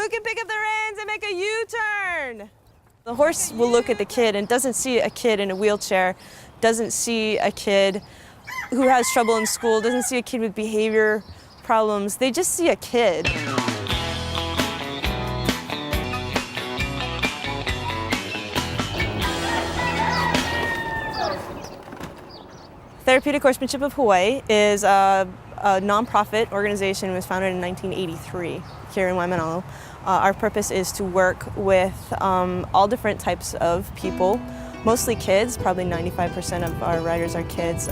who can pick up the reins and make a U-turn? The horse will look at the kid and doesn't see a kid in a wheelchair, doesn't see a kid who has trouble in school, doesn't see a kid with behavior problems. They just see a kid. Therapeutic Horsemanship of Hawaii is a nonprofit organization. It was founded in 1983 here in Waimanalo. Our purpose is to work with all different types of people, mostly kids. Probably 95% of our riders are kids.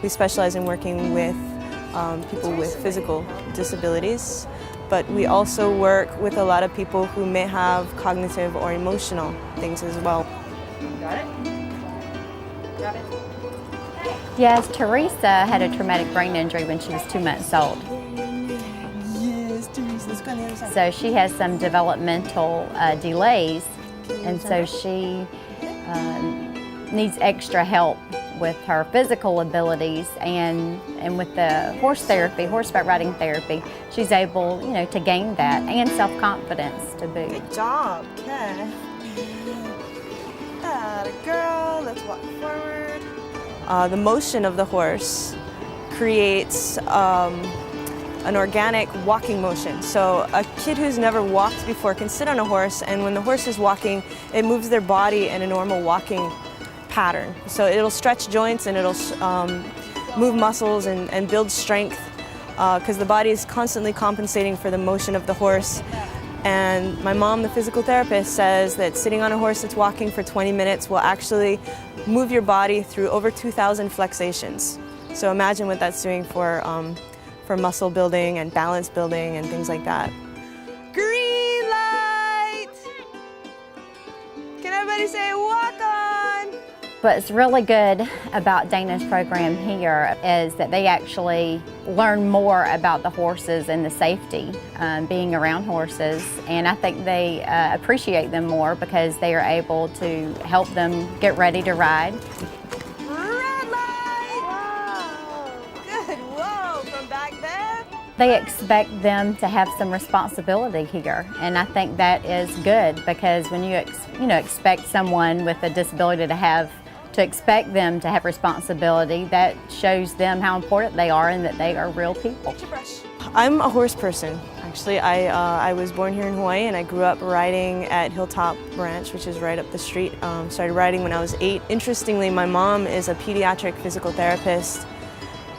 We specialize in working with people with physical disabilities, but we also work with a lot of people who may have cognitive or emotional things as well. Got it? Got it? Yes, Teresa had a traumatic brain injury when she was 2 months old. Yes, Teresa, let's go on the other side. So she has some developmental delays, and so she needs extra help with her physical abilities, and with the horseback riding therapy, she's able, to gain that and self-confidence to boot. Good job, okay. Atta girl, let's walk forward. The motion of the horse creates an organic walking motion. So a kid who's never walked before can sit on a horse, and when the horse is walking, it moves their body in a normal walking pattern. So it'll stretch joints and it'll move muscles and build strength because the body is constantly compensating for the motion of the horse. And my mom, the physical therapist, says that sitting on a horse that's walking for 20 minutes will actually move your body through over 2,000 flexations. So imagine what that's doing for muscle building and balance building and things like that. Green light! Can everybody say walk on? What's really good about Dana's program here is that they actually learn more about the horses and the safety being around horses, and I think they appreciate them more because they are able to help them get ready to ride. Red light! Wow! Good, whoa, from back there? They expect them to have some responsibility here, and I think that is good because when you expect someone with a disability to expect them to have responsibility, that shows them how important they are and that they are real people. I'm a horse person. Actually, I was born here in Hawaii and I grew up riding at Hilltop Ranch, which is right up the street. Started riding when I was 8. Interestingly, my mom is a pediatric physical therapist,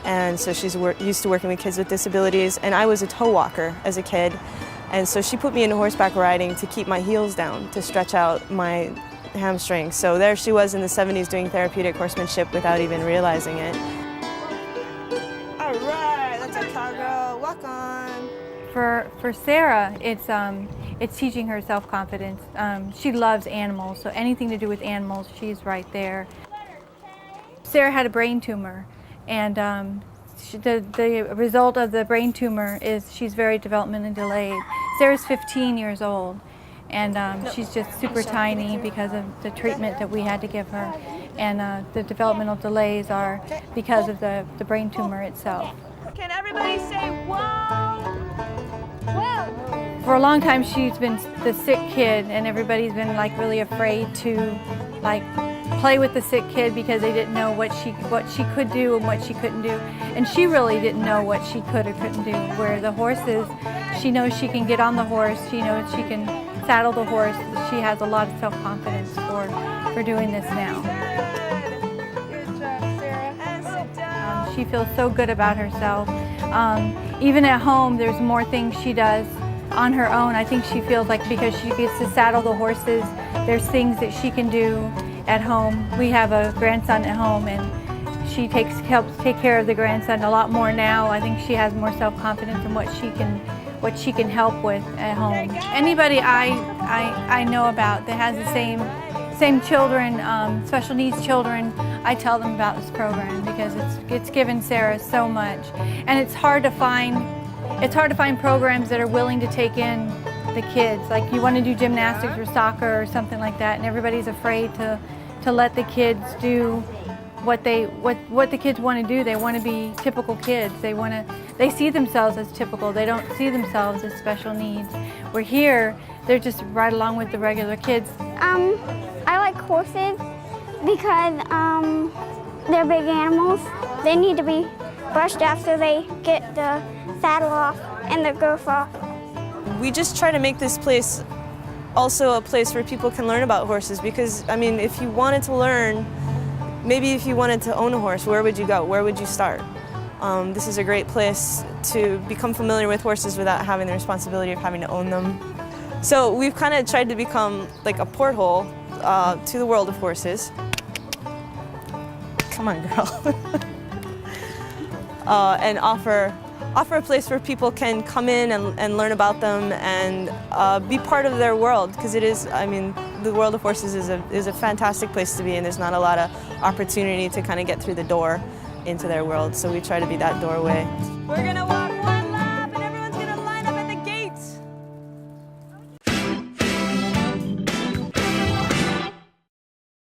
and so she's used to working with kids with disabilities, and I was a toe walker as a kid, and so she put me into horseback riding to keep my heels down, to stretch out my hamstrings. So there she was in the 70s doing therapeutic horsemanship without even realizing it. All right, that's a cowgirl. Walk on. For Sarah, it's teaching her self-confidence. She loves animals, so anything to do with animals, she's right there. Sarah had a brain tumor, and the result of the brain tumor is she's very developmentally delayed. Sarah's 15 years old. And she's just super tiny because of the treatment that we had to give her. And the developmental delays are because of the brain tumor itself. Can everybody say whoa? Whoa! For a long time she's been the sick kid, and everybody's been like really afraid to play with the sick kid because they didn't know what she could do and what she couldn't do. And she really didn't know what she could or couldn't do. Where the horses, she knows she can get on the horse, she knows she can saddle the horse. She has a lot of self-confidence for doing this now. Good job, Sarah. And sit down. She feels so good about herself. Even at home, there's more things she does on her own. I think she feels like because she gets to saddle the horses, there's things that she can do at home. We have a grandson at home, and she helps take care of the grandson a lot more now. I think she has more self-confidence in what she can help with at home. Anybody I know about that has the same children, special needs children, I tell them about this program because it's given Sarah so much, and it's hard to find programs that are willing to take in the kids. Like you want to do gymnastics or soccer or something like that, and everybody's afraid to let the kids do what the kids want to do. They want to be typical kids. They want they see themselves as typical. They don't see themselves as special needs. Where here, they're just right along with the regular kids. I like horses because they're big animals. They need to be brushed after they get the saddle off and the girth off. We just try to make this place also a place where people can learn about horses, because, I mean, if you wanted to learn, maybe if you wanted to own a horse, where would you go? Where would you start? This is a great place to become familiar with horses without having the responsibility of having to own them. So we've kind of tried to become like a porthole to the world of horses. Come on, girl. And offer a place where people can come in and learn about them and be part of their world, because it is, I mean, the world of horses is a fantastic place to be, and there's not a lot of opportunity to kind of get through the door into their world, so we try to be that doorway. We're gonna walk